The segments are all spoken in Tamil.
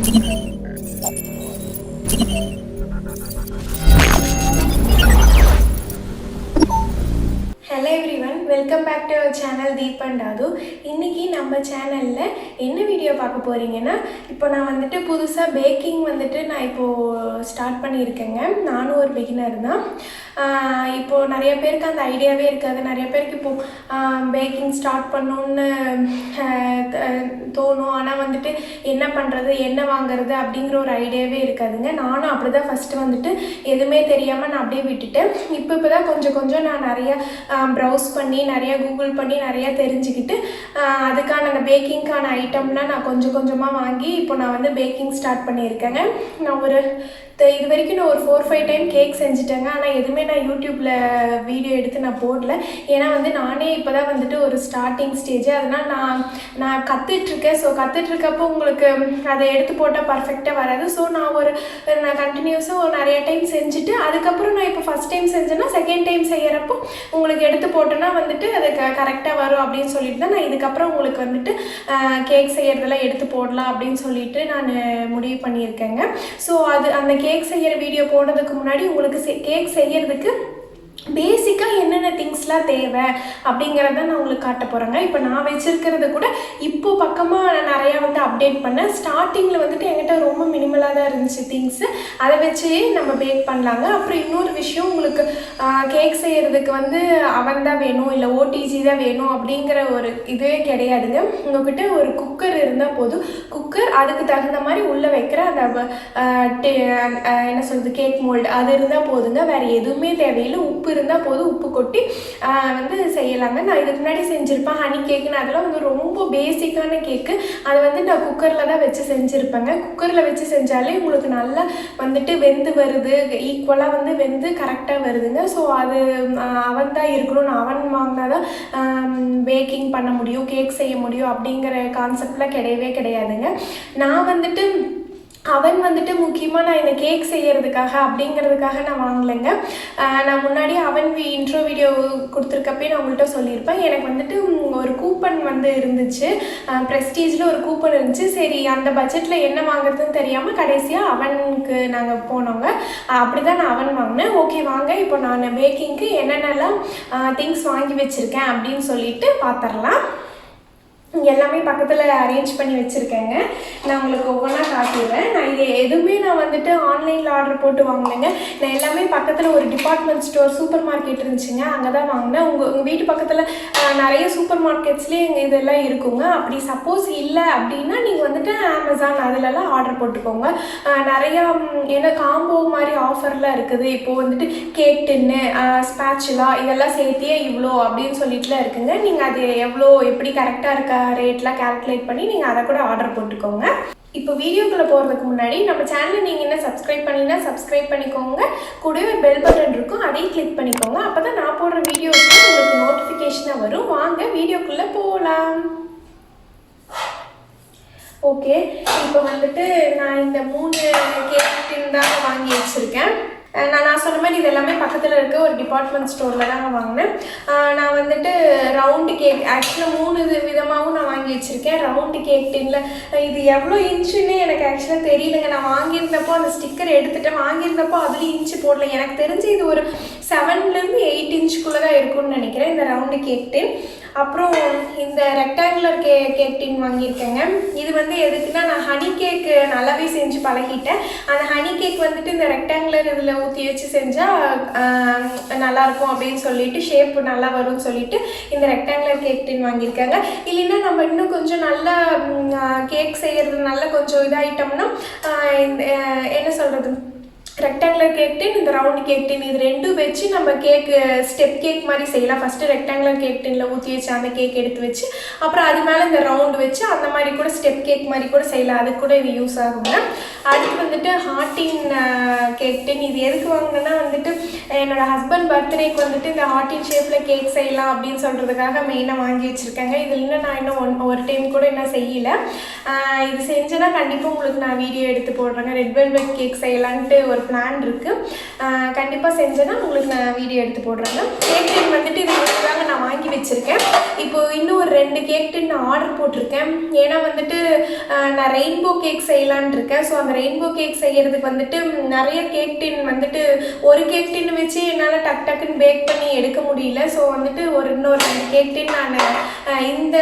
Hello everyone, welcome back to our channel Deep and Adu. இன்னைக்கு நம்ம சேனல்ல என்ன வீடியோ பார்க்க போறீங்கன்னா, இப்போ நான் வந்துட்டு புதுசா பேக்கிங் வந்துட்டு நான் இப்போ ஸ்டார்ட் பண்ணியிருக்கேங்க. நானும் ஒரு பிகினர் தான். இப்போ நிறைய பேருக்கு அந்த ஐடியாவே இருக்காது. நிறைய பேருக்கு இப்போ பேக்கிங் ஸ்டார்ட் பண்ணணும்னு தோணும். ஆனால் வந்துட்டு என்ன பண்ணுறது, என்ன வாங்குறது அப்படிங்கிற ஒரு ஐடியாவே இருக்காதுங்க. நானும் அப்படி தான் ஃபஸ்ட்டு வந்துட்டு எதுவுமே தெரியாமல் நான் அப்படியே விட்டுட்டேன். இப்போ தான் கொஞ்சம் கொஞ்சம் நான் நிறையா ப்ரௌஸ் பண்ணி நிறையா கூகுள் பண்ணி நிறையா தெரிஞ்சுக்கிட்டு அதுக்கான அந்த பேக்கிங்க்கான ஐட்டம்லாம் நான் கொஞ்சம் கொஞ்சமாக வாங்கி இப்போ நான் வந்து பேக்கிங் ஸ்டார்ட் பண்ணியிருக்கேங்க. நான் இது வரைக்கும் நான் ஒரு 4-5 டைம் கேக் செஞ்சுட்டேங்க. ஆனால் எதுவுமே நான் யூடியூப்பில் வீடியோ எடுத்து நான் போடல. ஏன்னா வந்து நானே இப்போ தான் வந்துட்டு ஒரு ஸ்டார்டிங் ஸ்டேஜ். அதனால் நான் கற்றுட்ருக்கேன். ஸோ கற்றுட்ருக்கப்போ உங்களுக்கு அதை எடுத்து போட்டால் பர்ஃபெக்டாக வராது. ஸோ நான் கண்டினியூஸாக நிறைய டைம் செஞ்சுட்டு அதுக்கப்புறம் நான் இப்போ ஃபஸ்ட் டைம் செஞ்சேன்னா செகண்ட் டைம் செய்கிறப்போ உங்களுக்கு எடுத்து போட்டோன்னா வந்துட்டு அது கரெக்டாக வரும் அப்படின்னு சொல்லிட்டு தான் நான் இதுக்கப்புறம் உங்களுக்கு வந்துட்டு கேக் செய்கிறதெல்லாம் எடுத்து போடலாம் அப்படின்னு சொல்லிட்டு நான் முடிவு பண்ணியிருக்கேங்க. ஸோ அந்த கேக் செய்கிற வீடியோ போடுறதுக்கு முன்னாடி உங்களுக்கு கேக் செய்கிறதுக்கு பேசிக்காக என்னென்ன திங்ஸ்லாம் தேவை அப்படிங்கிறத நான் உங்களுக்கு காட்ட போகிறேங்க. இப்போ நான் வச்சுருக்கிறது கூட இப்போது பக்கமாக நான் நிறையா வந்து அப்டேட் பண்ணேன். ஸ்டார்டிங்கில் வந்துட்டு என்கிட்ட ரொம்ப மினிமலாக தான் இருந்துச்சு திங்ஸு. அதை வச்சு நம்ம பேக் பண்ணலாங்க. அப்புறம் இன்னொரு விஷயம், உங்களுக்கு கேக் செய்கிறதுக்கு வந்து அவன் தான் வேணும் இல்லை ஓடிஜி தான் வேணும் அப்படிங்கிற ஒரு இதுவே கிடையாதுங்க. உங்கள்கிட்ட ஒரு குக்கர் இருந்தால் போதும். குக்கர், அதுக்கு தகுந்த மாதிரி உள்ளே வைக்கிற அந்த என்ன சொல்கிறது கேக் மோல்டு, அது இருந்தால் போதுங்க. வேறு எதுவுமே தேவையில்லை. உப்பு இருந்தால் போதும். உப்பு கொட்டி வந்து செய்யலாங்க. நான் இதுக்கு முன்னாடி செஞ்சுருப்பேன் ஹனி கேக்குன்னு. அதெல்லாம் வந்து ரொம்ப பேசிக்கான கேக்கு. அதை வந்து நான் குக்கரில் தான் வச்சு செஞ்சுருப்பேங்க. குக்கரில் வச்சு செஞ்சாலே உங்களுக்கு நல்லா வந்துட்டு வெந்து வருது, ஈக்குவலாக வந்து வெந்து கரெக்டாக வருதுங்க. ஸோ அது அவன் தான் இருக்கணும். நான் அவன் வாங்கினா தான் பேக்கிங் பண்ண முடியும், கேக் செய்ய முடியும் அப்படிங்கிற கான்செப்ட்லாம் கிடையவே கிடையாதுங்க. நான் வந்துட்டு அவன் வந்துட்டு முக்கியமாக நான் இந்த கேக் செய்கிறதுக்காக அப்படிங்கிறதுக்காக நான் வாங்கலைங்க. நான் முன்னாடி அவன் இன்ட்ரோ வீடியோ கொடுத்துருக்கப்பே நான் உங்கள்கிட்ட சொல்லியிருப்பேன். எனக்கு வந்துட்டு ஒரு கூப்பன் வந்து இருந்துச்சு, ப்ரெஸ்டீஜில் ஒரு கூப்பன் இருந்துச்சு. சரி, அந்த பட்ஜெட்டில் என்ன வாங்குறதுன்னு தெரியாமல் கடைசியாக அவனுக்கு நாங்கள் போனோங்க. அப்படி தான் நான் அவன் வாங்கினேன். ஓகே வாங்க, இப்போ நான் பேக்கிங்க்கு என்னென்னலாம் திங்ஸ் வாங்கி வச்சுருக்கேன் அப்படின்னு சொல்லிட்டு பார்த்துடலாம். எல்லாமே பக்கத்தில் அரேஞ்ச் பண்ணி வச்சுருக்கேங்க. நான் உங்களுக்கு ஒவ்வொன்றா காட்டிடுறேன். நான் இது எதுவுமே நான் வந்துட்டு ஆன்லைனில் ஆர்டர் போட்டு வாங்கினேங்க. நான் எல்லாமே பக்கத்தில் ஒரு டிபார்ட்மெண்ட் ஸ்டோர், சூப்பர் மார்க்கெட் இருந்துச்சுங்க, அங்கே தான் வாங்கினேன். உங்கள் வீட்டு பக்கத்தில் நிறைய சூப்பர் மார்க்கெட்ஸ்லேயே இதெல்லாம் இருக்குங்க. அப்படி சப்போஸ் இல்லை அப்படின்னா நீங்கள் வந்துட்டு அமேசான் அதிலலாம் ஆர்டர் போட்டுக்கோங்க. நிறையா ஏன்னா காம்போ மாதிரி ஆஃபர்லாம் இருக்குது. இப்போது வந்துட்டு கேக் டின்னு, ஸ்பேச்சுலா இதெல்லாம் சேர்த்தியே இவ்வளோ அப்படின்னு சொல்லிட்டுலாம் இருக்குங்க. நீங்கள் அது எவ்வளோ எப்படி கரெக்டாக இருக்கா ரேட்லாம் கால்குலேட் பண்ணி நீங்கள் அதை கூட ஆர்டர் போட்டுக்கோங்க. இப்போ வீடியோக்குள்ளே போகிறதுக்கு முன்னாடி நம்ம சேனலை நீங்கள் என்ன சப்ஸ்கிரைப் பண்ணினா சப்ஸ்கிரைப் பண்ணிக்கோங்க. கூடவே பெல் பட்டன் இருக்கும், அதையும் கிளிக் பண்ணிக்கோங்க. அப்போ தான் நான் போடுற வீடியோஸ்க்கு உங்களுக்கு நோட்டிஃபிகேஷனாக வரும். வாங்க வீடியோக்குள்ளே போகலாம். ஓகே, இப்போ வந்துட்டு நான் இந்த 3 கேக் டின் தான் வாங்கி வச்சுருக்கேன். நான் சொன்ன மாதிரி இது எல்லாமே பக்கத்தில் இருக்க ஒரு டிபார்ட்மெண்ட் ஸ்டோரில் தான் வாங்கினேன். நான் வந்துட்டு ரவுண்டு கேக் ஆக்சுவலாக 3 விதமாகவும் நான் வாங்கி வச்சுருக்கேன். ரவுண்டு கேக் டின்னில் இது எவ்வளோ இன்ச்சுன்னு எனக்கு ஆக்சுவலாக தெரியலங்க. நான் வாங்கியிருந்தப்போ அந்த ஸ்டிக்கர் எடுத்துகிட்டேன். வாங்கியிருந்தப்போ அதுலேயும் இன்ச்சு போடல. எனக்கு தெரிஞ்சு இது ஒரு 7-8 இன்ச்சுக்குள்ளே தான் இருக்கும்னு நினைக்கிறேன் இந்த ரவுண்டு கேக் டின். அப்புறம் இந்த ரெக்டாங்குலர் கேக் டின் வாங்கியிருக்கேங்க. இது வந்து எதுக்குன்னா, நான் ஹனி கேக் நல்லாவே செஞ்சு பழகிட்டேன். அந்த ஹனி கேக் வந்துட்டு இந்த ரெக்டாங்குலர் இதில் ஊற்றி வச்சு செஞ்சால் நல்லாயிருக்கும் அப்படின்னு சொல்லிட்டு, ஷேப் நல்லா வரும்னு சொல்லிட்டு இந்த ரெக்டாங்குலர் கேக் டின் வாங்கியிருக்காங்க. இல்லைன்னா நம்ம இன்னும் கொஞ்சம் நல்லா கேக் செய்கிறது நல்லா கொஞ்சம் இதாகிட்டோம்னா இந்த என்ன சொல்கிறது, ரெக்டாங்குலர் கேக் டின், இந்த ரவுண்டு கேக் டின், இது ரெண்டும் வச்சு நம்ம கேக்கு ஸ்டெப் கேக் மாதிரி செய்யலாம். ஃபஸ்ட்டு ரெக்டாங்குலர் கேக் டின்னில் ஊற்றி வச்சு அந்த கேக் எடுத்து வச்சு அப்புறம் அது மேலே இந்த ரவுண்டு வச்சு அந்த மாதிரி கூட ஸ்டெப் கேக் மாதிரி கூட செய்யலாம். அதுக்கு கூட இது யூஸ் ஆகுங்க. அடுத்து வந்துட்டு ஹார்டின் கேக் டின். இது எதுக்கு வாங்கினேன்னா வந்துட்டு என்னோடய ஹஸ்பண்ட் பர்த்டேக்கு வந்துட்டு இந்த ஹார்டின் ஷேப்பில் கேக் செய்யலாம் அப்படின்னு சொல்கிறதுக்காக மெயினாக வாங்கி வச்சுருக்கேங்க. இதில் இன்னும் நான் இன்னும் ஒரு டைம் கூட இன்னும் செய்யலை. இது செஞ்சேன்னா கண்டிப்பாக உங்களுக்கு நான் வீடியோ எடுத்து போடுறேங்க. ரெட் வெல்வெட் கேக் செய்யலான்ட்டு ஒரு பிளான் இருக்குது. கண்டிப்பாக செஞ்சேன்னா உங்களுக்கு நான் வீடியோ எடுத்து போடுறேங்க. கேக் டின் வந்துட்டு இது தாங்க நான் வாங்கி வச்சுருக்கேன். இப்போது இன்னும் ஒரு 2 கேக் டின் நான் ஆர்டர் போட்டிருக்கேன். ஏன்னா வந்துட்டு நான் ரெயின்போ கேக் செய்யலான் இருக்கேன். ஸோ அந்த ரெயின்போ கேக் செய்கிறதுக்கு வந்துட்டு நிறைய கேக் டின் வந்துட்டு ஒரு கேக் டின் வச்சு என்னால் டக்குன்னு பேக் பண்ணி எடுக்க முடியல. ஸோ வந்துட்டு இன்னொரு 2 கேக் டின் நான் இந்த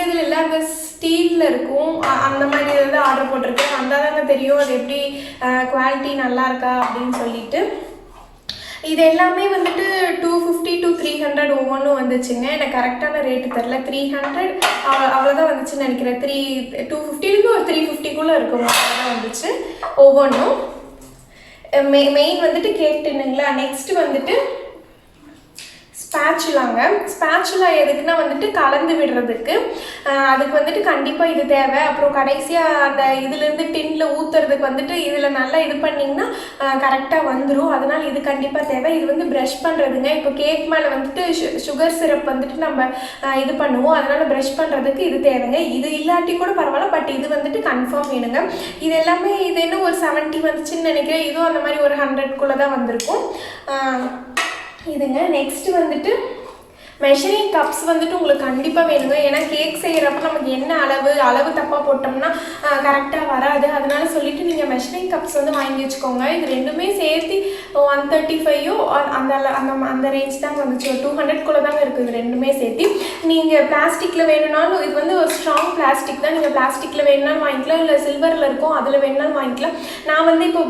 இதில் இல்லை, அந்த ஸ்டீலில் இருக்கும் அந்த மாதிரி ஏதாவது ஆர்டர் போட்டிருக்கேன். வந்தால் தாங்க தெரியும் அது எப்படி குவாலிட்டி நல்லா இருக்கா அப்படின்னு சொல்லிட்டு. இது எல்லாமே வந்துட்டு 250 to 300 ஒவ்வொன்றும் வந்துச்சுங்க. எனக்கு கரெக்டான ரேட்டு தெரில. 300 அவ்வளோதான் வந்துச்சுன்னு நினைக்கிறேன். 250 ஒரு 350 இருக்கும் அவ்வளோதான் வந்துச்சு ஒவ்வொன்றும். மெயின் வந்துட்டு கேக் டின்னுங்களா. நெக்ஸ்ட்டு வந்துட்டு ஸ்பேச்சுலாங்க. ஸ்பேச்சுலா எதுக்குன்னா வந்துட்டு கலந்து விடுறதுக்கு. அதுக்கு வந்துட்டு கண்டிப்பாக இது தேவை. அப்புறம் கடைசியாக அந்த இதுலேருந்து டின்னில் ஊற்றுறதுக்கு வந்துட்டு இதில் நல்லா இது பண்ணிங்கன்னா கரெக்டாக வந்துடும். அதனால் இது கண்டிப்பாக தேவை. இது வந்து ப்ரஷ் பண்ணுறதுங்க. இப்போ கேக் மேலே வந்துட்டு சுகர் சிரப் வந்துட்டு நம்ம இது பண்ணுவோம். அதனால் ப்ரஷ் பண்ணுறதுக்கு இது தேவைங்க. இது இல்லாட்டி கூட பரவாயில்ல, பட் இது வந்துட்டு கன்ஃபார்ம் வேணுங்க. இது எல்லாமே இது என்ன ஒரு 70 வந்துச்சுன்னு நினைக்கிறேன். இதுவும் அந்த மாதிரி ஒரு 100க்குள்ளே தான் வந்திருக்கும் இதுங்க. நெக்ஸ்ட்டு வந்துட்டு மெஷரிங் கப்ஸ் வந்துட்டு உங்களுக்கு கண்டிப்பாக வேணுங்க. ஏன்னா கேக் செய்கிறப்ப நமக்கு என்ன அளவு தப்பாக போட்டோம்னா கரெக்டாக வராது. அதனால சொல்லிவிட்டு நீங்கள் மெஷரிங் கப்ஸ் வந்து வாங்கி வச்சுக்கோங்க. இது ரெண்டுமே சேர்த்து 135 அந்த ரேஞ்ச் தாங்க வந்துச்சு. 200க்குள்ளே தாங்க இருக்குது இது ரெண்டுமே சேர்த்து. நீங்கள் பிளாஸ்டிக்கில் வேணும்னாலும் இது வந்து ஒரு ஸ்ட்ராங் பிளாஸ்டிக் தான். நீங்கள் பிளாஸ்டிக்கில் வேணும்னாலும் வாங்கிக்கலாம், இல்லை சில்வரில் இருக்கும் அதில் வேணும்னாலும் வாங்கிக்கலாம். நான் வந்து இப்போ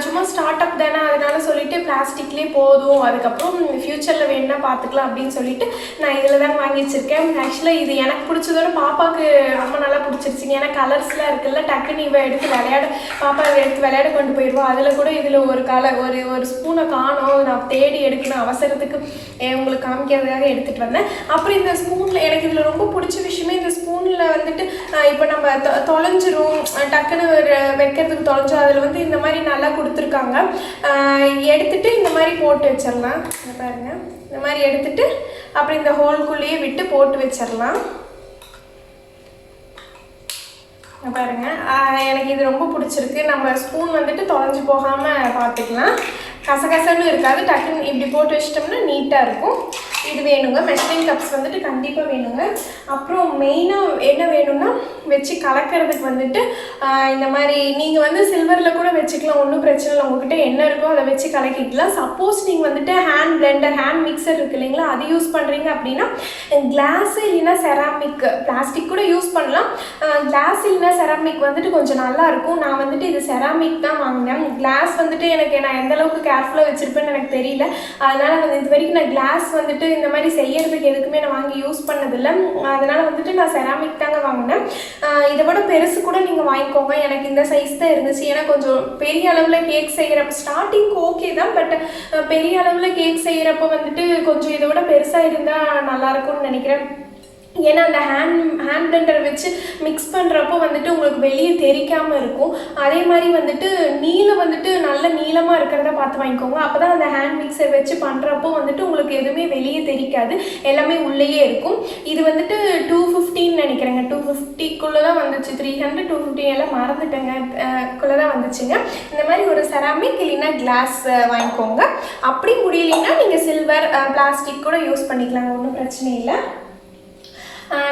சும்மா ஸ்டார்ட் அப் தானே, அதனால சொல்லிவிட்டு பிளாஸ்டிக்லேயே போதும், அதுக்கப்புறம் ஃப்யூச்சரில் வேணும்னா பார்த்துக்கலாம் அப்படின்னு சொல்லிட்டு நான் இதில் தான் வாங்கி வச்சுருக்கேன். ஆக்சுவலாக இது எனக்கு பிடிச்சதோட பாப்பாவுக்கு ரொம்ப நல்லா பிடிச்சிருச்சிங்க. ஏன்னா கலர்ஸ்லாம் இருக்குல்ல, டக்குன்னு இவ எடுத்து பாப்பா எடுத்து விளையாட கொண்டு போயிடுவோம். அதில் கூட இதில் ஒரு ஸ்பூனை காணோம், நான் தேடி எடுக்கணும் அவசரத்துக்கு உங்களுக்கு காமிக்கிறதுக்காக எடுத்துகிட்டு வந்தேன். அப்புறம் இந்த ஸ்பூனில் எனக்கு இதில் ரொம்ப பிடிச்ச விஷயமே இந்த ஸ்பூனில் வந்துட்டு இப்போ நம்ம தொலைஞ்சிரும், டக்குன்னு வைக்கிறதுக்கு தொலைஞ்சோம். அதில் வந்து இந்த மாதிரி நல்லா கொடுத்துருக்காங்க. எடுத்துகிட்டு இந்த மாதிரி போட்டு வச்சிடலாம். பாருங்கள், இந்த மாதிரி எடுத்துகிட்டு அப்புறம் இந்த ஹோல்குள்ளேயே விட்டு போட்டு வச்சிடலாம். பாருங்க, எனக்கு இது ரொம்ப பிடிச்சிருக்கு. நம்ம ஸ்பூன் வந்துட்டு தொலைஞ்சு போகாமல் பார்த்துக்கலாம். கசகசன்னு இருக்காது. டக்குன்னு இப்படி போட்டு வச்சிட்டோம்னா நீட்டாக இருக்கும். இது வேணுங்க. மெஷரிங் கப்ஸ் வந்துட்டு கண்டிப்பாக வேணுங்க. அப்புறம் மெயினாக என்ன வேணும்னா வச்சு கலக்கிறதுக்கு வந்துட்டு இந்த மாதிரி நீங்கள் வந்து சில்வரில் கூட வச்சுக்கலாம், ஒன்றும் பிரச்சனை இல்லை. உங்கள்கிட்ட என்ன இருக்கோ அதை வச்சு கலக்கிக்கலாம். சப்போஸ் நீங்கள் வந்துட்டு ஹேண்ட் பிளெண்டர், ஹேண்ட் மிக்சர் இருக்குது இல்லைங்களா, அது யூஸ் பண்ணுறீங்க அப்படின்னா கிளாஸு இல்லைன்னா செராமிக், பிளாஸ்டிக் கூட யூஸ் பண்ணலாம். கிளாஸ் இல்லைன்னா செராமிக் வந்துட்டு கொஞ்சம் நல்லாயிருக்கும். நான் வந்துட்டு இது செராமிக் தான் வாங்கினேன். கிளாஸ் வந்துட்டு நான் எந்தளவுக்கு கேர்ஃபுல்லாக வச்சுருப்பேன்னு எனக்கு தெரியல. அதனால் வந்து இது வரைக்கும் நான் கிளாஸ் வந்துட்டு இந்த மாதிரி செய்யறதுக்கு எதுக்குமே நான் வாங்கி யூஸ் பண்ணதில்லை. அதனால் வந்துட்டு நான் செராமிக் தாங்க வாங்கினேன். இதை விட பெருசு கூட நீங்கள் வாங்கிக்கோங்க. எனக்கு இந்த சைஸ் தான் இருந்துச்சு. ஏன்னா கொஞ்சம் பெரிய அளவில் கேக் செய்கிறப்ப ஸ்டார்டிங்க்கு ஓகே தான், பட் பெரிய அளவில் கேக் செய்கிறப்ப வந்துட்டு கொஞ்சம் இதை விட பெருசாக இருந்தால் நல்லாயிருக்கும்னு நினைக்கிறேன். ஏன்னா அந்த ஹேண்ட் பிளெண்டர் வச்சு மிக்ஸ் பண்ணுறப்போ வந்துட்டு உங்களுக்கு வெளியே தெரிக்காமல் இருக்கும். அதே மாதிரி வந்துட்டு நீளம் வந்துட்டு நல்ல நீளமாக இருக்கிறத பார்த்து வாங்கிக்கோங்க. அப்போ தான் அந்த ஹேண்ட் மிக்சர் வச்சு பண்ணுறப்போ வந்துட்டு உங்களுக்கு எதுவுமே வெளியே தெரிக்காது, எல்லாமே உள்ளேயே இருக்கும். இது வந்துட்டு 250 நினைக்கிறேங்க. 250க்குள்ளே தான் வந்துச்சு. 300 250 எல்லாம் மறந்துட்டேங்க, குள்ளே தான் வந்துச்சுங்க. இந்த மாதிரி ஒரு செராமிக் இல்லைன்னா கிளாஸ் வாங்கிக்கோங்க. அப்படி முடியலைன்னா நீங்கள் சில்வர், பிளாஸ்டிக் கூட யூஸ் பண்ணிக்கலாங்க, ஒன்றும் பிரச்சனை இல்லை.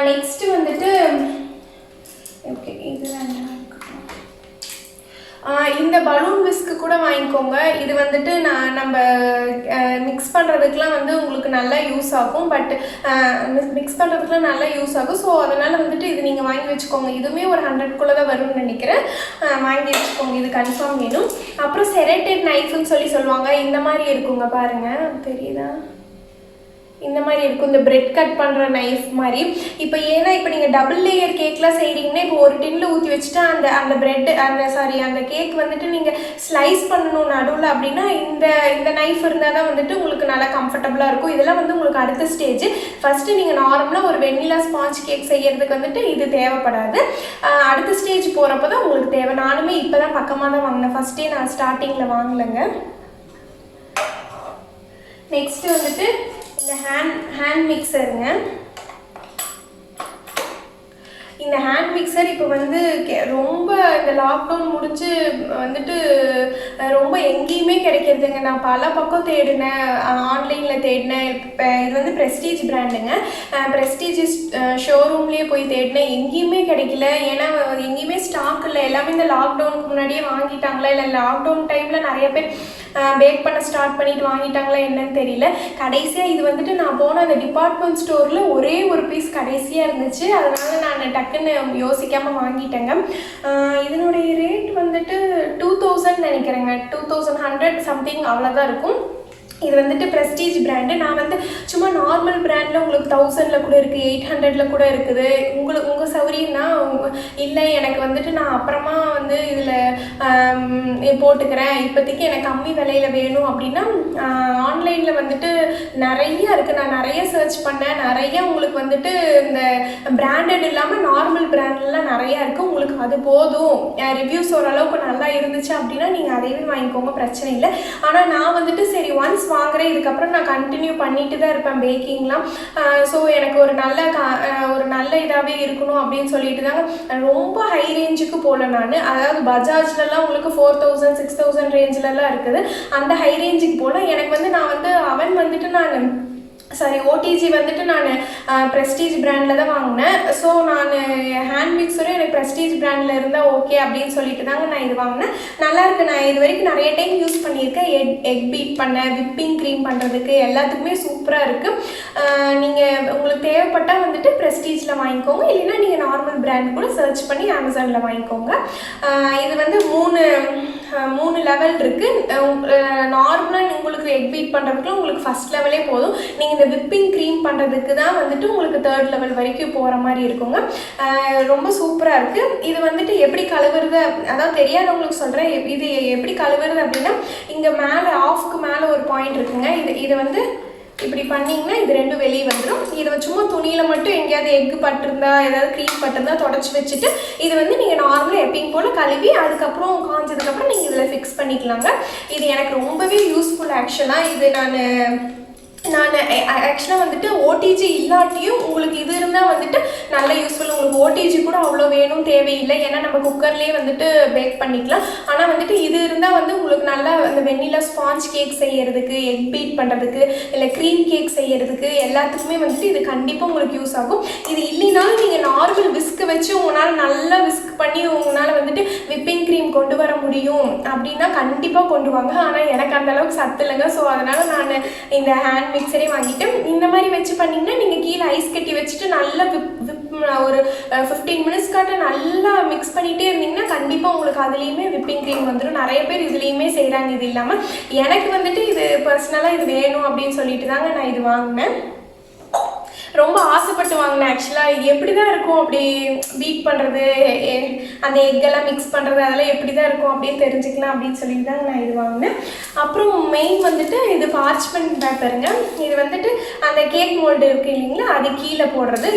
நெக்ஸ்ட்டு வந்துட்டு ஓகே, இது இந்த பலூன் விஸ்க்கு கூட வாங்கிக்கோங்க. இது வந்துட்டு நம்ம மிக்ஸ் பண்ணுறதுக்கெலாம் வந்து உங்களுக்கு நல்லா யூஸ் ஆகும். பட் மிக்ஸ் பண்ணுறதுக்குலாம் நல்லா யூஸ் ஆகும். ஸோ அதனால் வந்துட்டு இது நீங்கள் வாங்கி வச்சுக்கோங்க. இதுவுமே ஒரு 100க்குள்ளே தான் வரும்னு நினைக்கிறேன். வாங்கி வச்சுக்கோங்க, இது கன்ஃபார்ம் வேணும். அப்புறம் செரேட்டட் நைஃப்னு சொல்லுவாங்க. இந்த மாதிரி இருக்குங்க, பாருங்கள் தெரியுதா, இந்த மாதிரி இருக்கும். இந்த பிரெட் கட் பண்ணுற நைஃப் மாதிரி. இப்போ நீங்கள் டபுள் லேயர் கேக்லாம் செய்கிறீங்கன்னா, இப்போ ஒரு டின்னில் ஊற்றி வச்சுட்டு அந்த பிரெட் அந்த கேக் வந்துட்டு நீங்கள் ஸ்லைஸ் பண்ணணும் நடுவில் அப்படின்னா இந்த நைஃப் இருந்தால் தான் வந்துட்டு உங்களுக்கு நல்லா கம்ஃபர்டபுளாக இருக்கும். இதெல்லாம் வந்து உங்களுக்கு அடுத்த ஸ்டேஜ். ஃபஸ்ட்டு நீங்கள் நார்மலாக ஒரு வெண்ணிலா ஸ்பாஞ்ச் கேக் செய்கிறதுக்கு வந்துட்டு இது தேவைப்படாது. அடுத்த ஸ்டேஜ் போகிறப்ப தான் உங்களுக்கு தேவை. நானுமே இப்போ தான் பக்கமாக தான் வாங்கினேன், ஃபஸ்ட்டே நான் ஸ்டார்டிங்கில் வாங்கலைங்க. நெக்ஸ்ட்டு வந்துட்டு இந்த ஹேண்ட் மிக்சருங்க. இந்த ஹேண்ட் மிக்சர் இப்போ வந்து ரொம்ப இந்த லாக்டவுன் முடிஞ்சு வந்துட்டு ரொம்ப எங்கேயுமே கிடைக்கிறதுங்க. நான் பல பக்கம் தேடினேன், ஆன்லைனில் தேடினேன். இப்போ இது வந்து ப்ரெஸ்டீஜ் பிராண்டுங்க. ப்ரெஸ்டீஜ் ஷோரூம்லேயே போய் தேடினேன், எங்கேயுமே கிடைக்கல. ஏன்னா எங்கேயுமே ஸ்டாக் இல்லை, எல்லாமே இந்த லாக்டவுனுக்கு முன்னாடியே வாங்கிட்டாங்களா இல்லை லாக்டவுன் டைமில் நிறைய பேர் பேக் பண்ண ஸ்டார்ட் பண்ணிட்டு வாங்கிட்டாங்களா என்னன்னு தெரியல. கடைசியாக இது வந்துட்டு நான் போன அந்த டிபார்ட்மெண்ட் ஸ்டோரில் ஒரே ஒரு பீஸ் கடைசியாக இருந்துச்சு, அதனால நான் டக்குன்னு யோசிக்காமல் வாங்கிட்டேங்க. இதனுடைய ரேட் வந்துட்டு 2000 நினைக்கிறேங்க, 2100 சம்திங் அவ்வளோதான் இருக்கும். இது வந்துட்டு ப்ரெஸ்டீஜ் பிராண்டு. நான் வந்து சும்மா நார்மல் பிராண்டில் உங்களுக்கு 1000 கூட இருக்குது, 800 கூட இருக்குது. உங்கள் சௌரியம்னா இல்லை எனக்கு வந்துட்டு நான் அப்புறமா வந்து இதில் போட்டுக்கிறேன், இப்போதைக்கு எனக்கு கம்மி விலையில் வேணும் அப்படின்னா ஆன்லைனில் வந்துட்டு நிறைய இருக்குது. நான் நிறைய சர்ச் பண்ணேன், நிறைய உங்களுக்கு வந்துட்டு இந்த பிராண்டட் இல்லாமல் நார்மல் பிராண்ட்லாம் நிறையா இருக்குது. உங்களுக்கு அது போதும், ரிவ்யூஸ் ஓரளவுக்கு நல்லா இருந்துச்சு அப்படின்னா நீங்கள் அதையே வாங்கிக்கோங்க, பிரச்சனை இல்லை. ஆனால் நான் வந்துட்டு சரி ஒன்ஸ் வாங்குறேன், இதுக்கப்புறம் நான் கண்டினியூ பண்ணிட்டு தான் இருப்பேன் பேக்கிங்லாம். ஸோ எனக்கு ஒரு நல்ல இதாகவே இருக்கணும் அப்படின்னு சொல்லிட்டு தாங்க ரொம்ப ஹை ரேஞ்சுக்கு போகல நான். அதாவது பஜாஜ்லலாம் உங்களுக்கு 4000 6000 ரேஞ்சிலலாம் இருக்குது. அந்த ஹை ரேஞ்சுக்கு போகல. எனக்கு வந்து நான் வந்து அவன் வந்துட்டு ஓடிஜி வந்துட்டு நான் ப்ரெஸ்டீஜ் பிராண்டில் தான் வாங்கினேன். ஸோ நான் ஹேண்ட் மிக்சரும் எனக்கு ப்ரெஸ்டீஜ் பிராண்டில் இருந்தால் ஓகே அப்படின்னு சொல்லிட்டு தாங்க நான் இது வாங்கினேன். நல்லாயிருக்கு. நான் இது வரைக்கும் நிறைய டைம் யூஸ் பண்ணியிருக்கேன். எக் பீட் பண்ண, விப்பிங் க்ரீம் பண்ணுறதுக்கு எல்லாத்துக்குமே சூப்பராக இருக்குது. நீங்கள் உங்களுக்கு தேவைப்பட்டால் வந்துட்டு ப்ரெஸ்டீஜில் வாங்கிக்கோங்க, இல்லைன்னா நீங்கள் நார்மல் பிராண்ட் கூட சர்ச் பண்ணி அமேசானில் வாங்கிக்கோங்க. இது வந்து மூணு லெவல் இருக்குது. நார்மலாக உங்களுக்கு எக் பீட் பண்ணுறதுக்குலாம் உங்களுக்கு ஃபஸ்ட் லெவலே போதும். நீங்கள் இந்த விப்பிங் க்ரீம் பண்ணுறதுக்கு தான் வந்துட்டு உங்களுக்கு 3rd லெவல் வரைக்கும் போகிற மாதிரி இருக்குங்க. ரொம்ப சூப்பராக இருக்குது. இது வந்துட்டு எப்படி கழுவுறது, அதாவது தெரியாதவங்களுக்கு சொல்கிறேன், இது எப்படி கழுவுறது அப்படின்னா இங்கே மேலே ஆஃப்க்கு மேலே ஒரு பாயிண்ட் இருக்குங்க. இது வந்து இப்படி பண்ணிங்கன்னா இது ரெண்டும் வெளியே வந்துடும். இதை சும்மா துணியில் மட்டும் எங்கேயாவது எக்கு பட்டிருந்தா ஏதாவது க்ரீம் பட்டிருந்தா தொடச்சி வச்சுட்டு இது வந்து நீங்கள் நார்மலாக எப்பயும் போல் கழுவி அதுக்கப்புறம் காஞ்சதுக்கப்புறம் நீங்கள் இதில் ஃபிக்ஸ் பண்ணிக்கலாங்க. இது எனக்கு ரொம்பவே யூஸ்ஃபுல் ஆக்சுவலாக. இது நான் ஆக்சுவலாக வந்துட்டு ஓடிஜி இல்லாட்டியும் உங்களுக்கு இது இருந்தால் வந்துட்டு நல்ல யூஸ்ஃபுல். உங்களுக்கு ஓடிஜி கூட அவ்வளோ வேணும் தேவையில்லை, ஏன்னா நம்ம குக்கர்லேயே வந்துட்டு பேக் பண்ணிக்கலாம். ஆனால் வந்துட்டு இது இருந்தால் வந்து உங்களுக்கு நல்லா அந்த வெண்ணிலா ஸ்பாஞ்ச் கேக் செய்யறதுக்கு, எக் பீட் பண்ணுறதுக்கு, இல்லை க்ரீம் கேக் செய்யறதுக்கு எல்லாத்துக்குமே வந்துட்டு இது கண்டிப்பாக உங்களுக்கு யூஸ் ஆகும். இது இல்லைனாலும் நீங்கள் நார்மல் விஸ்க் வச்சு உங்களால் நல்லா விஸ்க் பண்ணி உங்களால் வந்துட்டு விப்பிங் க்ரீம் கொண்டு வர முடியும் அப்படின்னா கண்டிப்பாக கொண்டு வாங்க. ஆனால் எனக்கு அந்தளவுக்கு சத்து இல்லைங்க. ஸோ அதனால் நான் இந்த ஹேண்ட் மிக்சரே வாங்கிட்டு இந்த மாதிரி வச்சு பண்ணிங்கன்னா நீங்கள் கீழே ஐஸ் கட்டி வச்சுட்டு நல்லா ஒரு 15 மினிட்ஸ்க்காட்ட நல்லா மிக்ஸ் பண்ணிகிட்டே இருந்தீங்கன்னா கண்டிப்பாக உங்களுக்கு அதுலேயுமே விப்பிங் க்ரீம் வந்துடும். நிறைய பேர் இதுலேயுமே செய்கிறாங்க. இது இல்லாமல் எனக்கு வந்துட்டு இது பர்சனலாக இது வேணும் அப்படின்னு சொல்லிட்டு தாங்க நான் இது வாங்கினேன். ரொம்ப ஆசைப்பட்டு வாங்கினேன். ஆக்சுவலாக எப்படி தான் இருக்கும் அப்படி பீட் பண்ணுறது, அந்த எக்கெல்லாம் மிக்ஸ் பண்ணுறது, அதெல்லாம் எப்படி தான் இருக்கும் அப்படின்னு தெரிஞ்சுக்கலாம் அப்படின்னு சொல்லிட்டு தான் நான் இது வாங்கினேன். அப்புறம் மெயின் வந்துட்டு இது பார்ச்மெண்ட் பேப்பருங்க. இது வந்துட்டு அந்த கேக் மோல்டு இருக்குது இல்லைங்களா, அது கீழே போடுறது.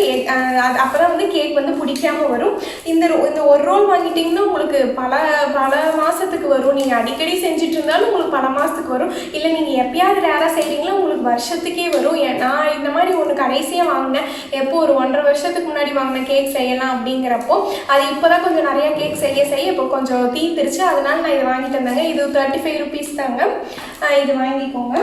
அப்போ தான் வந்து கேக் வந்து பிடிக்காமல் வரும். இந்த ஒரு ரோல் வாங்கிட்டிங்கன்னா உங்களுக்கு பல மாதத்துக்கு வரும். நீங்கள் அடிக்கடி செஞ்சுட்டு இருந்தாலும் உங்களுக்கு பல மாதத்துக்கு வரும். இல்லை நீங்கள் எப்பயாவது ரேராக செய்கிறீங்களா உங்களுக்கு வருஷத்துக்கே வரும். நான் இந்த மாதிரி ஒன்று கடைசியாக வாங்கினேன். எப்போ ஒரு 1.5 வருஷத்துக்கு முன்னாடி வாங்கின கேக் செய்யலாம் அப்படிங்கிறப்போ அது இப்போ தான் கொஞ்சம் நிறையா கேக் செய்ய இப்போ கொஞ்சம் தீர்ந்துருச்சு. அதனால நான் இதை வாங்கிட்டு வந்தேங்க. இது 35 ருபீஸ் தாங்க. இது வாங்கிக்கோங்க.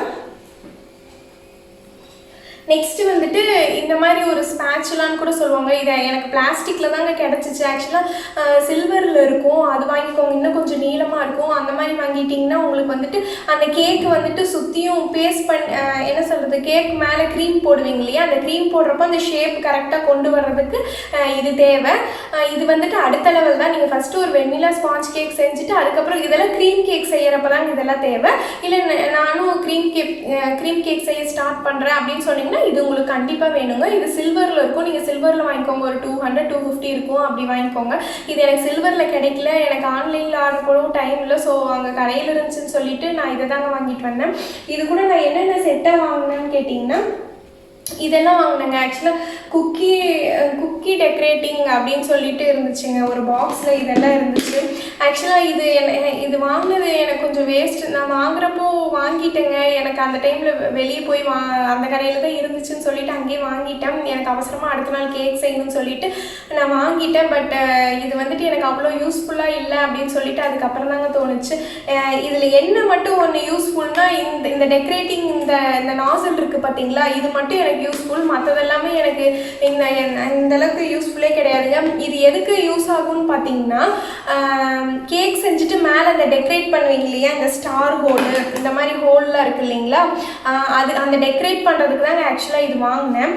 நெக்ஸ்ட்டு வந்துட்டு இந்த மாதிரி ஒரு ஸ்பேச்சுலான்னு கூட சொல்லுவாங்க. இதை எனக்கு பிளாஸ்டிக்கில் தாங்க கிடச்சிச்சு. ஆக்சுவலாக சில்வரில் இருக்கும், அது வாங்கிக்கோங்க. இன்னும் கொஞ்சம் நீளமாக இருக்கும். அந்த மாதிரி வாங்கிட்டிங்கன்னா உங்களுக்கு வந்துட்டு அந்த கேக்கு வந்துட்டு சுற்றியும் பேஸ்ட் என்ன சொல்கிறது, கேக் மேலே க்ரீம் போடுவீங்க இல்லையா, அந்த க்ரீம் போடுறப்போ அந்த ஷேப் கரெக்டாக கொண்டு வர்றதுக்கு இது தேவை. இது வந்துட்டு அடுத்த லெவல் தான். நீங்கள் ஃபஸ்ட்டு ஒரு வெண்ணிலா ஸ்பாஞ்ச் கேக் செஞ்சுட்டு அதுக்கப்புறம் இதெல்லாம் க்ரீம் கேக் செய்கிறப்ப தான் இதெல்லாம் தேவை. இல்லை நானும் க்ரீம் கேக் செய்ய ஸ்டார்ட் பண்ணுறேன் அப்படின்னு சொன்னீங்கன்னா இது உங்களுக்கு கண்டிப்பாக வேணுங்க. இது சில்வரில் இருக்கும். நீங்கள் சில்வரில் வாங்கிக்கோங்க. ஒரு 200 250 இருக்கும், அப்படி வாங்கிக்கோங்க. இது எனக்கு சில்வரில் கிடைக்கல, எனக்கு ஆன்லைனில் ஆர்டர் போடவும் டைம் இல்லை. ஸோ அங்கே கடையில் இருந்துச்சுன்னு சொல்லிட்டு நான் இதை தாங்க வாங்கிட்டு வந்தேன். இது கூட நான் என்னென்ன செட்டாக வாங்கினேன்னு கேட்டிங்கன்னா இதெல்லாம் வாங்கினேங்க. ஆக்சுவலாக குக்கி டெக்கரேட்டிங் அப்படின்னு சொல்லிட்டு இருந்துச்சுங்க ஒரு பாக்ஸில். இதெல்லாம் இருந்துச்சு. ஆக்சுவலாக இது வாங்கினது எனக்கு கொஞ்சம் வேஸ்ட். நான் வாங்குறப்போ வாங்கிட்டேங்க. எனக்கு அந்த டைமில் வெளியே போய் அந்த கடையில் தான் இருந்துச்சுன்னு சொல்லிட்டு அங்கேயே வாங்கிட்டேன். எனக்கு அவசரமாக அடுத்த நாள் கேக் செய்யணும்னு சொல்லிட்டு நான் வாங்கிட்டேன். பட் இது வந்துட்டு எனக்கு அவ்வளோ யூஸ்ஃபுல்லாக இல்லை அப்படின்னு சொல்லிட்டு அதுக்கப்புறம் தாங்க தோணுச்சு. இதில் என்ன மட்டும் ஒன்று யூஸ்ஃபுல்னா இந்த டெக்கரேட்டிங் இந்த நாசல் இருக்குது பார்த்தீங்களா, இது மட்டும் எனக்கு யூஸ்ஃபுல். மற்றதெல்லாமே எனக்கு இந்த அளவுக்கு யூஸ்ஃபுல்லே கிடையாதுங்க. இது எதுக்கு யூஸ் ஆகும்னு பார்த்தீங்கன்னா, கேக் செஞ்சுட்டு மேலே அந்த டெக்கரேட் பண்ணுவீங்க இல்லையா, இந்த ஸ்டார் ஹோலு இந்த மாதிரி ஹோல்லாம் இருக்குது இல்லைங்களா, அந்த டெக்கரேட் பண்ணுறதுக்கு தாங்க ஆக்சுவலாக இது வாங்கினேன்.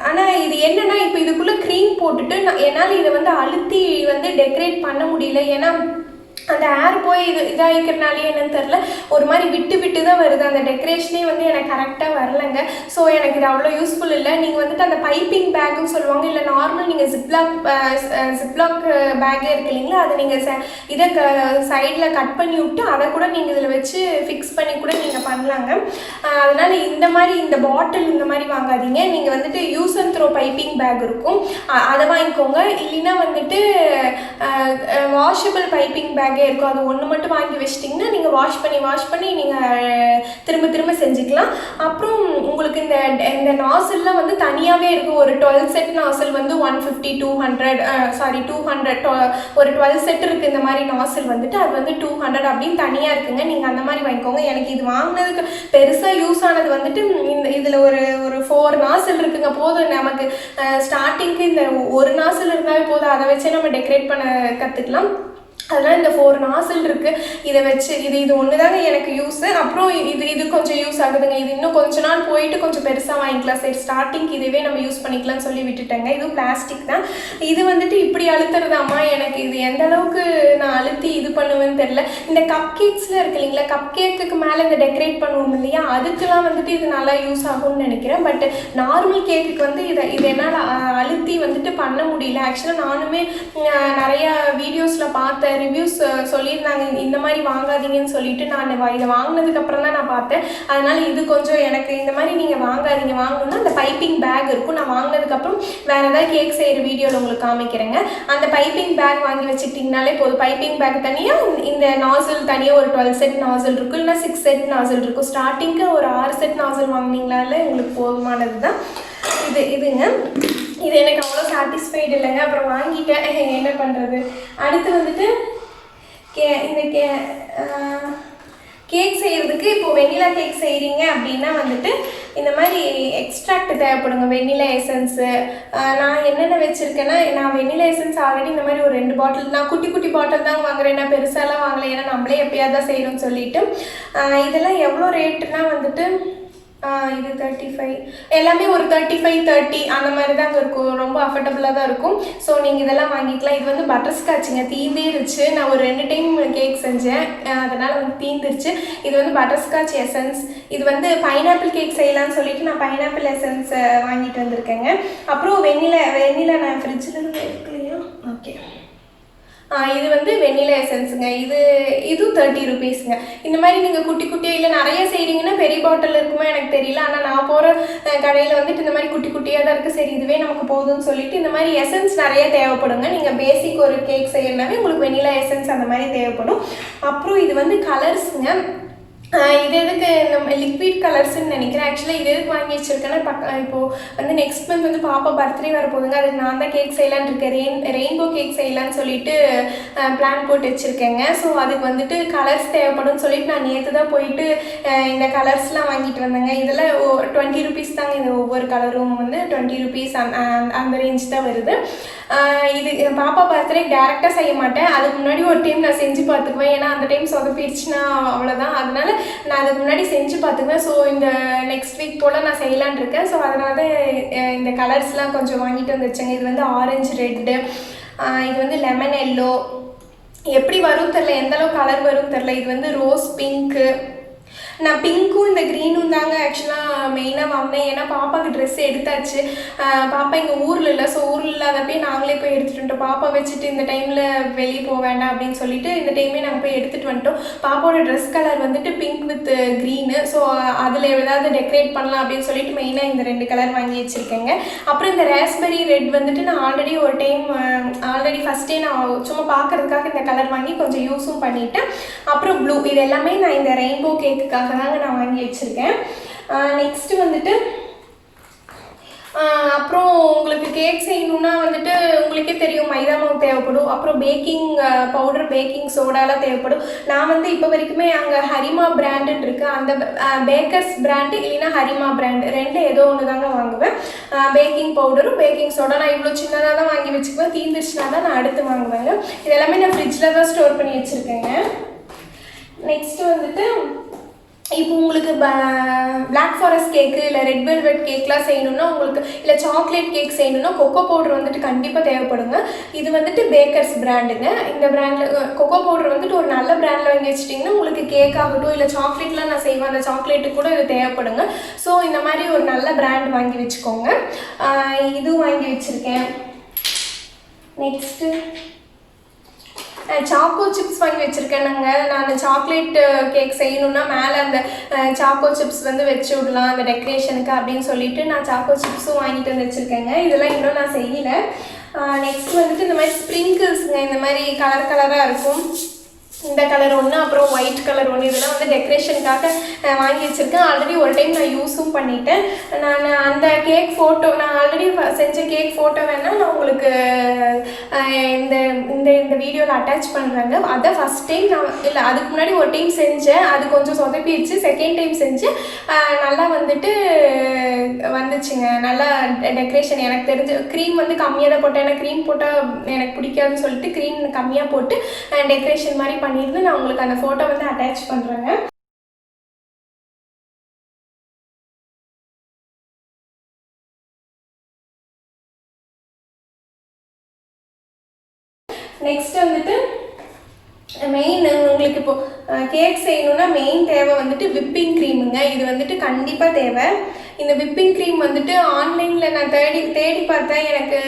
ஆனால் இது என்னென்னா, இப்போ இதுக்குள்ளே க்ரீம் போட்டுட்டு என்னால் இதை வந்து அழுத்தி வந்து டெக்கரேட் பண்ண முடியல. ஏன்னா அந்த ஏர் போய் இதாகிக்கிறனாலே என்னன்னு தெரில, ஒரு மாதிரி விட்டு விட்டு தான் வருது. அந்த டெக்கரேஷனே வந்து எனக்கு கரெக்டாக வரலைங்க. ஸோ எனக்கு இது அவ்வளோ யூஸ்ஃபுல் இல்லை. நீங்கள் வந்துட்டு அந்த பைப்பிங் பேக்குன்னு சொல்லுவாங்க, இல்லை நார்மல் நீங்கள் ஜிப்லாக் பேக்கே இருக்கு இல்லைங்களா, அதை நீங்கள் இதை சைடில் கட் பண்ணி விட்டு அதை கூட நீங்கள் இதில் வச்சு ஃபிக்ஸ் பண்ணி கூட நீங்கள் பண்ணலாங்க. அதனால் இந்த மாதிரி இந்த பாட்டில் இந்த மாதிரி வாங்காதீங்க. நீங்கள் வந்துட்டு use and throw piping back இருக்கும், அதை வாங்கிக்கோங்க. இல்லைன்னா வந்துட்டு வாஷபிள் பைப்பிங் பேக் இருக்கும், அது ஒன்று மட்டும் வாங்கி வச்சிட்டிங்கன்னா நீங்கள் வாஷ் பண்ணி நீங்கள் திரும்ப செஞ்சுக்கலாம். அப்புறம் உங்களுக்கு இந்த நாசில்லாம் வந்து தனியாகவே இருக்கும். ஒரு 12 செட் நாசில் வந்து 150 200 ஒரு 12 செட் இருக்குது. இந்த மாதிரி நாசில் வந்துட்டு அது வந்து 200 அப்படின்னு தனியாக இருக்குங்க. நீங்கள் அந்த மாதிரி வாங்கிக்கோங்க. எனக்கு இது வாங்கினதுக்கு பெருசாக யூஸ் ஆனது வந்துட்டு இதில் ஒரு 4 நாசில் இருக்குங்க. போதும் நமக்கு ஸ்டார்டிங்க்கு இந்த ஒரு நாசில் இருந்தாலே போதும், அதை வச்சே நம்ம டெக்கரேட் பண்ண கற்றுக்கலாம். அதனால் இந்த 4 நாசில் இருக்குது, இதை வச்சு இது ஒன்று தாங்க எனக்கு யூஸு. அப்புறம் இது கொஞ்சம் யூஸ் ஆகுதுங்க. இது இன்னும் கொஞ்ச நாள் போயிட்டு கொஞ்சம் பெருசாக வாங்கிக்கலாம். சரி ஸ்டார்டிங்க்கு இதுவே நம்ம யூஸ் பண்ணிக்கலாம்னு சொல்லி விட்டுட்டேங்க. இதுவும் பிளாஸ்டிக் தான். இது வந்துட்டு இப்படி அழுத்துறதாம்மா, எனக்கு இது எந்த அளவுக்கு நான் அழுத்தி இது பண்ணுவேன்னு தெரில. இந்த கப் கேக்ஸில் இருக்கு இல்லைங்களா, கப் கேக்குக்கு மேலே இந்த டெக்கரேட் பண்ணுவோம் இல்லையா, அதுக்கெல்லாம் வந்துட்டு இது நல்லா யூஸ் ஆகும்னு நினைக்கிறேன். பட் நார்மல் கேக்குக்கு வந்து இது என்னால் அழுத்தி வந்துட்டு பண்ண முடியல. ஆக்சுவலாக நானுமே நிறையா வீடியோஸில் பார்த்தேன், ரிவ்யூஸ் சொல்லியிருந்தாங்க இந்த மாதிரி வாங்காதீங்கன்னு சொல்லிட்டு. நான் இதை வாங்கினதுக்கப்புறம் தான் நான் பார்த்தேன். அதனால் இது கொஞ்சம் எனக்கு இந்த மாதிரி நீங்கள் வாங்கணும்னா அந்த பைப்பிங் பேக் இருக்கும். நான் வாங்கினதுக்கப்புறம் வேறு ஏதாவது கேக் செய்கிற வீடியோவில் உங்களுக்கு காமிக்கிறேங்க. அந்த பைப்பிங் பேக் வாங்கி வச்சுக்கிட்டிங்கனாலே போதும். பைப்பிங் பேக் தனியாக, இந்த நாசில் தனியாக ஒரு 12 செட் நாசில் இருக்கும், இல்லைனா 6 செட் நாசில் இருக்கும். ஸ்டார்டிங்க்கு ஒரு 6 செட் நாசில் வாங்கினீங்களால உங்களுக்கு போதுமானது தான். இதுங்க இது எனக்கு அவ்வளோ சாட்டிஸ்ஃபைடு இல்லைங்க. அப்புறம் வாங்கிட்டேன், என்ன பண்ணுறது. அடுத்து வந்துட்டு இந்த கேக் செய்கிறதுக்கு, இப்போது வெண்ணிலா கேக் செய்கிறீங்க அப்படின்னா வந்துட்டு இந்த மாதிரி எக்ஸ்ட்ராக்ட் தேவைப்படுங்க. வெண்ணிலா எசன்ஸு நான் என்னென்ன வச்சுருக்கேன்னா, நான் வெண்ணிலா எசன்ஸ் ஆல்ரெடி இந்த மாதிரி ஒரு 2 பாட்டில், நான் குட்டி பாட்டில் தாங்க வாங்குறேன், நான் பெருசாலாம் வாங்கலை. ஏன்னா நம்மளே எப்பயாவது தான் செய்கிறோம்னு சொல்லிட்டு. இதெல்லாம் எவ்வளோ ரேட்டுனா வந்துட்டு இது 35, எல்லாமே ஒரு 35 30 அந்த மாதிரி தாங்க இருக்கும். ரொம்ப அஃபோர்டபுளாக தான் இருக்கும். ஸோ நீங்கள் இதெல்லாம் வாங்கிக்கலாம். இது வந்து பட்டர்ஸ்காட்சுங்க, தீந்துருச்சு. நான் ஒரு 2 டைம் கேக் செஞ்சேன், அதனால் வந்து தீந்துருச்சு. இது வந்து பட்டர்ஸ்காட்ச் எசன்ஸ். இது வந்து பைனாப்பிள் கேக் செய்யலாம்னு சொல்லிட்டு நான் பைனாப்பிள் எசன்ஸ் வாங்கிட்டு வந்திருக்கேங்க. அப்புறம் வெண்ணிலா நான் ஃப்ரிட்ஜில் இருந்து எடுக்கலையா, ஓகே. இது வந்து வெண்ணிலா எசன்ஸுங்க. இதுவும் 30 ருபீஸுங்க. இந்த மாதிரி நீங்கள் குட்டியாக இல்லை நிறைய செய்கிறீங்கன்னா பெரிய பாட்டில் இருக்குமோ எனக்கு தெரியல. ஆனால் நான் போகிற கடையில் வந்துட்டு இந்த மாதிரி குட்டியாக தான் இருக்குது. சரி இதுவே நமக்கு போதும்னு சொல்லிட்டு இந்த மாதிரி எசன்ஸ் நிறைய தேவைப்படுங்க. நீங்கள் பேசிக் ஒரு கேக் செய்யணுன்னாவே உங்களுக்கு வெண்ணிலா எசன்ஸ் அந்த மாதிரி தேவைப்படும். அப்புறம் இது வந்து கலர்ஸுங்க. இது எதுக்கு நம்ம லிக்விட் கலர்ஸ்ன்னு நினைக்கிறேன். ஆக்சுவலாக இது எதுக்கு வாங்கி வச்சுருக்கேன்னா, இப்போது வந்து நெக்ஸ்ட் மந்த் வந்து பாப்பா பர்த்டே வர போதுங்க. அதுக்கு நான் தான் கேக் செய்யலான்னு இருக்கேன். ரெயின்போ கேக் செய்யலான்னு சொல்லிட்டு பிளான் போட்டு வச்சுருக்கேங்க. ஸோ அதுக்கு வந்துட்டு கலர்ஸ் தேவைப்படும்னு சொல்லிட்டு நான் நேற்று தான் போயிட்டு இந்த கலர்ஸ்லாம் வாங்கிட்டு வந்தேங்க. இதெல்லாம் 20 ருபீஸ் தாங்க. இது ஒவ்வொரு கலரும் வந்து 20 ருபீஸ் அந்த ரேஞ்ச் தான் வருது. இது பாப்பா பர்த்டே டேரெக்டாக செய்ய மாட்டேன். அதுக்கு முன்னாடி ஒரு டைம் நான் செஞ்சு பார்த்துக்குவேன். ஏன்னா அந்த டைம் சொதப்பிடுச்சுன்னா அவ்வளோதான். அதனால நான் அதுக்கு முன்னாடி செஞ்சு பார்த்துக்குவேன். ஸோ இந்த நெக்ஸ்ட் வீக் போல் நான் செய்யலான் இருக்கேன். ஸோ அதனால தான் இந்த கலர்ஸ்லாம் கொஞ்சம் வாங்கிட்டு வந்துருச்சேங்க. இது வந்து ஆரஞ்சு ரெட்டு, இது வந்து லெமன் எல்லோ, எப்படி வரும் தெரில, எந்தளவு கலர் வரும் தெரில. இது வந்து ரோஸ் பிங்க்கு, நான் பிங்க்கும் இந்த க்ரீனும் தாங்க ஆக்சுவலாக மெயினாக வாங்கினேன். ஏன்னா பாப்பாவுக்கு ட்ரெஸ் எடுத்தாச்சு. பாப்பா எங்கள் ஊரில் இல்லை, ஸோ ஊரில் இல்லாதப்பே நாங்களே போய் எடுத்துகிட்டு வந்துட்டோம். பாப்பா வச்சுட்டு இந்த டைமில் வெளியே போக வேண்டாம் அப்படின்னு சொல்லிட்டு இந்த டைமே நாங்கள் போய் எடுத்துகிட்டு வந்துட்டோம். பாப்பாவோட ட்ரெஸ் கலர் வந்துட்டு பிங்க் வித் க்ரீனு. ஸோ அதில் ஏதாவது டெக்கரேட் பண்ணலாம் அப்படின்னு சொல்லிட்டு மெயினாக இந்த 2 கலர் வாங்கி வச்சுருக்கேங்க. அப்புறம் இந்த ராஸ்பெரி ரெட் வந்துட்டு நான் ஆல்ரெடி ஃபஸ்ட்டே நான் சும்மா பார்க்கறதுக்காக இந்த கலர் வாங்கி கொஞ்சம் யூஸும் பண்ணிட்டேன். அப்புறம் ப்ளூ, இது எல்லாமே நான் இந்த ரெயின்போ கேக்குக்காக தாங்க நான் வாங்கி வச்சுருக்கேன். நெக்ஸ்ட்டு வந்துட்டு அப்புறம் உங்களுக்கு கேக் செய்யணுன்னா வந்துட்டு உங்களுக்கே தெரியும் மைதா மாவு தேவைப்படும். அப்புறம் பேக்கிங் பவுடர், பேக்கிங் சோடாலாம் தேவைப்படும். நான் வந்து இப்போ வரைக்குமே அங்கே ஹரிமா பிராண்டுன்னு இருக்குது, அந்த பேக்கர்ஸ் பிராண்டு இல்லைன்னா ஹரிமா பிராண்டு 2 ஏதோ ஒன்று தாங்க வாங்குவேன். பேக்கிங் பவுடரும் பேக்கிங் சோடா நான் இவ்வளோ சின்னதாக தான் வாங்கி வச்சுக்குவேன். தீந்துருச்சுனா தான் நான் அடுத்து வாங்குவேங்க. இது எல்லாமே நான் ஃப்ரிட்ஜில் தான் ஸ்டோர் பண்ணி வச்சுருக்கேங்க. நெக்ஸ்ட்டு வந்துட்டு இப்போ உங்களுக்கு பிளாக் ஃபாரஸ்ட் கேக்கு இல்லை ரெட் வெல்வெட் கேக்லாம் செய்யணுன்னா உங்களுக்கு, இல்லை சாக்லேட் கேக் செய்யணுன்னா கொக்கோ பவுடர் வந்துட்டு கண்டிப்பாக தேவைப்படுங்க. இது வந்துட்டு பேக்கர்ஸ் பிராண்டுங்க. இந்த பிராண்டில் கொக்கோ பவுடர் வந்துட்டு ஒரு நல்ல பிராண்டில் வாங்கி வச்சிட்டிங்கன்னா உங்களுக்கு கேக் ஆகட்டும் இல்லை சாக்லேட்லாம் நான் செய்வேன், அந்த சாக்லேட்டு கூட இது தேவைப்படுங்க. ஸோ இந்த மாதிரி ஒரு நல்ல பிராண்ட் வாங்கி வச்சுக்கோங்க. இதுவும் வாங்கி வச்சுருக்கேன். நெக்ஸ்ட்டு சாக்கோ சிப்ஸ் வாங்கி வச்சுருக்கேனுங்க. நான் சாக்லேட் கேக் செய்யணுன்னா மேலே அந்த சாக்கோ சிப்ஸ் வந்து வச்சு விடலாம் அந்த டெக்கரேஷனுக்கு அப்படின்னு சொல்லிட்டு நான் சாக்கோ சிப்ஸும் வாங்கிட்டு வந்து வச்சுருக்கேங்க. இதெல்லாம் இன்னும் நான் செய்யலை. நெக்ஸ்ட் வந்துட்டு இந்த மாதிரி ஸ்ப்ரிங்கிள்ஸுங்க, இந்த மாதிரி கலர் கலராக இருக்கும். இந்த கலர் ஒன்று, அப்புறம் ஒயிட் கலர் ஒன்று, இதெல்லாம் வந்து டெக்கரேஷனுக்காக வாங்கி வச்சுருக்கேன். ஆல்ரெடி ஒரு டைம் நான் யூஸும் பண்ணிட்டேன். நான் அந்த கேக் ஃபோட்டோ, நான் ஆல்ரெடி செஞ்ச கேக் ஃபோட்டோ வேணால் நான் உங்களுக்கு இந்த இந்த இந்த வீடியோவில் அட்டாச் பண்ணுறாங்க. அதை ஃபஸ்ட் டைம் நான் இல்லை அதுக்கு முன்னாடி ஒரு டைம் செஞ்சேன், அது கொஞ்சம் சொதப்பிடுச்சு. செகண்ட் டைம் செஞ்சேன், நல்லா வந்துட்டு வந்துச்சுங்க. நல்லா டெக்கரேஷன் எனக்கு தெரிஞ்சு க்ரீம் வந்து கம்மியாக தான் போட்டேன். ஏன்னா க்ரீம் போட்டால் எனக்கு பிடிக்காதுன்னு சொல்லிட்டு க்ரீம் கம்மியாக போட்டு டெக்கரேஷன் மாதிரி பண்ணியிருந்து நான் உங்களுக்கு அந்த ஃபோட்டோ வந்து அட்டாச் பண்ணுறேங்க. நெக்ஸ்ட் வந்துட்டு மெயின் உங்களுக்கு இப்போ கேக் செய்யணுன்னா மெயின் தேவை வந்துட்டு விப்பிங் க்ரீமுங்க. இது வந்துட்டு கண்டிப்பாக தேவை. இந்த விப்பிங் க்ரீம் வந்துட்டு ஆன்லைனில் நான் தேடி பார்த்தேன். எனக்கு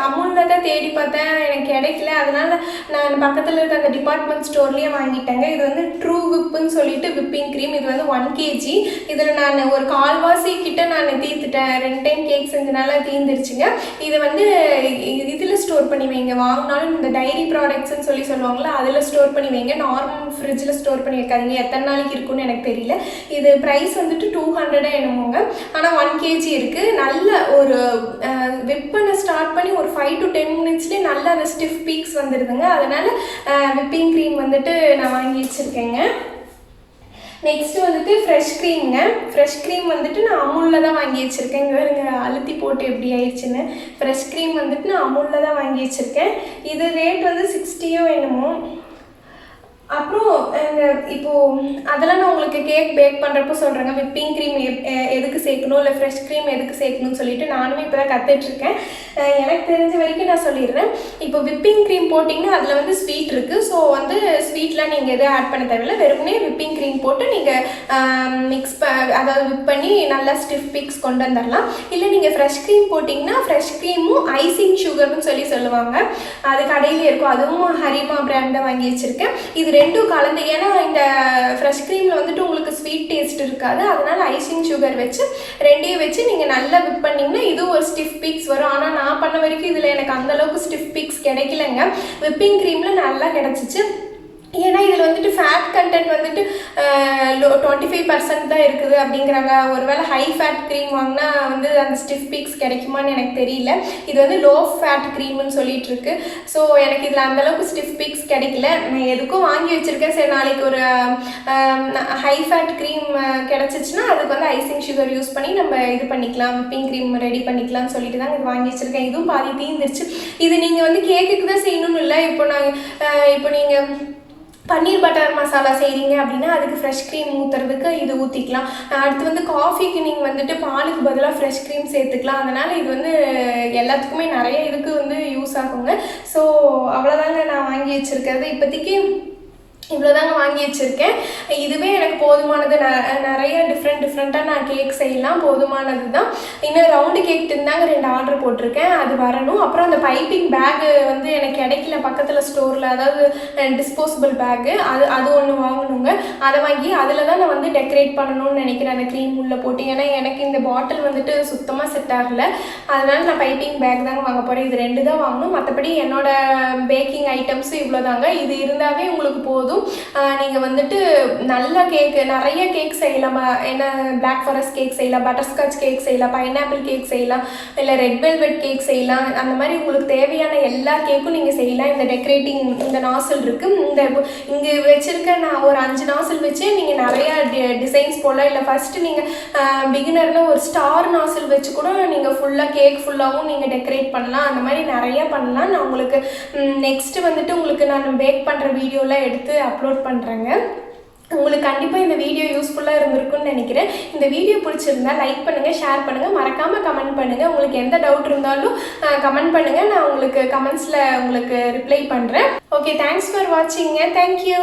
அமுலில் தான் தேடி பார்த்தேன், எனக்கு கிடைக்கல. அதனால் நான் பக்கத்தில் இருக்க அந்த டிபார்ட்மெண்ட் ஸ்டோர்லேயே வாங்கிட்டேங்க. இது வந்து ட்ரூ விப்புன்னு சொல்லிட்டு விப்பிங் க்ரீம். இது வந்து 1 kg. இதில் நான் ஒரு 1/4 கிட்ட நான் தீர்த்துட்டேன். 2 டைம் கேக் செஞ்சனால தீர்ந்துருச்சுங்க. இதை வந்து இதில் ஸ்டோர் பண்ணி வைங்க. வாங்கினாலும் இந்த டைரி ப்ராடக்ட்ஸ்ன்னு சொல்லி சொல்லுவாங்களா, அதில் ஸ்டோர் பண்ணி வைங்க. நார்மல் ஃப்ரிட்ஜில் ஸ்டோர் பண்ணி வைக்காதீங்க. எத்தனை நாளைக்கு இருக்குன்னு எனக்கு தெரியல. இது ப்ரைஸ் வந்துட்டு 200 என்னமோங்க. ஆனால் 1 kg இருக்குது. நல்ல ஒரு விப் பண்ண ஸ்டார்ட் பண்ணி ஒரு 5 to 10 minutesலேயே நல்ல அந்த ஸ்டிஃப் பீக்ஸ் வந்துடுதுங்க. அதனால் விப்பிங் க்ரீம் வந்துட்டு நான் வாங்கி வச்சுருக்கேங்க. நெக்ஸ்ட் வந்துட்டு ஃப்ரெஷ் க்ரீம்ங்க. ஃப்ரெஷ் க்ரீம் வந்துட்டு நான் அமுலில் தான் வாங்கி வச்சுருக்கேன். இங்கே அழுத்தி போட்டு எப்படி ஆயிடுச்சுன்னு. ஃப்ரெஷ் க்ரீம் வந்துட்டு நான் அமுலில் தான் வாங்கி வச்சுருக்கேன். இது ரேட் வந்து 60 என்னமோ. அப்புறம் இந்த இப்போது அதெல்லாம் நான் உங்களுக்கு கேக் பேக் பண்ணுறப்போ சொல்கிறேங்க. விப்பிங் க்ரீம் எதுக்கு சேர்க்கணும், இல்லை ஃப்ரெஷ் க்ரீம் எதுக்கு சேர்க்கணும்னு சொல்லிட்டு நானுமே இப்போ தான் கற்றுட்ருக்கேன். எனக்கு தெரிஞ்ச வரைக்கும் நான் சொல்லிடுறேன். இப்போ விப்பிங் க்ரீம் போட்டிங்கன்னா அதில் வந்து ஸ்வீட் இருக்குது. ஸோ வந்து ஸ்வீட்லாம் நீங்கள் எதுவும் ஆட் பண்ண தேவையில்லை. வெறுமனே விப்பிங் க்ரீம் போட்டு நீங்கள் அதாவது விப் பண்ணி நல்லா ஸ்டிஃப் பீக்ஸ் கொண்டு வந்துடலாம். இல்லை நீங்கள் ஃப்ரெஷ் க்ரீம் போட்டிங்கன்னா ஃப்ரெஷ் க்ரீமும் ஐசிங் சுகர்னு சொல்லி சொல்லுவாங்க, அது கடையிலே இருக்கும். அதுவும் ஹரிமா பிராண்டை வாங்கி வச்சுருக்கேன். இது 2 கலந்து, ஏன்னா இந்த ஃப்ரெஷ் க்ரீமில் வந்துட்டு உங்களுக்கு ஸ்வீட் டேஸ்ட் இருக்காது. அதனால் ஐசிங் சுகர் வச்சு 2யும் வச்சு நீங்கள் நல்லா விப் பண்ணிங்கன்னா இது ஒரு ஸ்டிஃப் பீக்ஸ் வரும். ஆனால் நான் பண்ண வரைக்கும் இதில் எனக்கு அந்தளவுக்கு ஸ்டிஃப் பீக்ஸ் கிடைக்கலங்க. விப்பிங் க்ரீமில் நல்லா கிடச்சிச்சு. ஏன்னா இதில் வந்துட்டு ஃபேட் கண்டென்ட் வந்துட்டு 25% தான் இருக்குது அப்படிங்கிறாங்க. ஒருவேளை ஹை ஃபேட் க்ரீம் வாங்கினா வந்து அந்த ஸ்டிஃப் பீக்ஸ் கிடைக்குமான்னு எனக்கு தெரியல. இது வந்து லோ ஃபேட் க்ரீம்னு சொல்லிட்டு இருக்கு. ஸோ எனக்கு இதில் அந்தளவுக்கு ஸ்டிஃப் பீக்ஸ் கிடைக்கல. நான் எதுக்கும் வாங்கி வச்சுருக்கேன். சரி நாளைக்கு ஒரு ஹை ஃபேட் க்ரீம் கிடச்சிச்சின்னா அதுக்கு வந்து ஐசிங் சுகர் யூஸ் பண்ணி நம்ம இது பண்ணிக்கலாம், விப்பிங் க்ரீம் ரெடி பண்ணிக்கலாம்னு சொல்லிட்டு தான் இது வாங்கி வச்சுருக்கேன். இதுவும் பாதி தீர்ந்துருச்சு. இது நீங்கள் வந்து கேக்குக்கு தான் செய்யணும்னு இல்லை. இப்போ நீங்கள் பன்னீர் பட்டர் மசாலா செய்கிறீங்க அப்படின்னா அதுக்கு ஃப்ரெஷ் க்ரீம் ஊற்றுறதுக்கு இது ஊற்றிக்கலாம். அடுத்து வந்து காஃபிக்கு நீங்கள் வந்துட்டு பாலுக்கு பதிலாக ஃப்ரெஷ் க்ரீம் சேர்த்துக்கலாம். அதனால் இது வந்து எல்லாத்துக்குமே நிறைய இதுக்கு வந்து யூஸ் ஆகுங்க. ஸோ அவ்வளோதாங்க நான் வாங்கி வச்சுருக்கிறது இப்போதைக்கு. இவ்வளோதாங்க வாங்கி வச்சுருக்கேன். இதுவே எனக்கு போதுமானது. நிறைய டிஃப்ரெண்ட்டாக நான் கேக் செய்யலாம், போதுமானது தான். இன்னும் ரவுண்டு கேக் இருந்தாங்க 2 ஆர்டர் போட்டிருக்கேன், அது வரணும். அப்புறம் அந்த பைப்பிங் பேகு வந்து எனக்கு கிடைக்கல பக்கத்தில் ஸ்டோரில், அதாவது டிஸ்போசபிள் பேகு, அது ஒன்று வாங்கணுங்க. அதை வாங்கி அதில் தான் நான் வந்து டெக்கரேட் பண்ணணும்னு நினைக்கிறேன், அந்த க்ரீம் உள்ளே போட்டு. ஏன்னா எனக்கு இந்த பாட்டில் வந்துட்டு சுத்தமாக செட் ஆகலை, அதனால நான் பைப்பிங் பேக் தாங்க வாங்க போகிறேன். இது 2 தான் வாங்கணும். மற்றபடி என்னோட பேக்கிங் ஐட்டம்ஸு இவ்வளோ தாங்க. இது இருந்தாவே உங்களுக்கு போதும். நீங்கள் வந்துட்டு நல்ல கேக்கு, நிறைய கேக் செய்யலாம். என்ன பிளாக் ஃபாரஸ்ட் கேக் செய்யலாம், பட்டர்ஸ்காட்ச் கேக் செய்யலாம், பைனாப்பிள் கேக் செய்யலாம், இல்லை ரெட் வெல்வெட் கேக் செய்யலாம். அந்த மாதிரி உங்களுக்கு தேவையான எல்லா கேக்கும் நீங்கள் செய்யலாம். இந்த டெக்கரேட்டிங் இந்த நாசில் இருக்குது, இங்கே வச்சுருக்க நான் ஒரு 5 நாசில் வச்சு நீங்கள் நிறையா டிசைன்ஸ் போடலாம். இல்லை ஃபஸ்ட்டு நீங்கள் பிகினர்னு ஒரு ஸ்டார் நாசில் வச்சு கூட நீங்கள் ஃபுல்லாக கேக் ஃபுல்லாகவும் நீங்கள் டெக்கரேட் பண்ணலாம். அந்த மாதிரி நிறையா பண்ணலாம். நான் உங்களுக்கு நெக்ஸ்ட்டு வந்துட்டு உங்களுக்கு நான் பேக் பண்ணுற வீடியோலாம் எடுத்து அப்லோட் பண்ணுறேங்க. உங்களுக்கு கண்டிப்பாக இந்த வீடியோ யூஸ்ஃபுல்லாக இருந்திருக்குன்னு நினைக்கிறேன். இந்த வீடியோ பிடிச்சிருந்தா லைக் பண்ணுங்கள், ஷேர் பண்ணுங்கள், மறக்காமல் கமெண்ட் பண்ணுங்கள். உங்களுக்கு எந்த டவுட் இருந்தாலும் கமெண்ட் பண்ணுங்கள், நான் உங்களுக்கு கமெண்ட்ஸில் உங்களுக்கு ரிப்ளை பண்ணுறேன். Okay, thanks for வாட்சிங்க. தேங்க்யூ.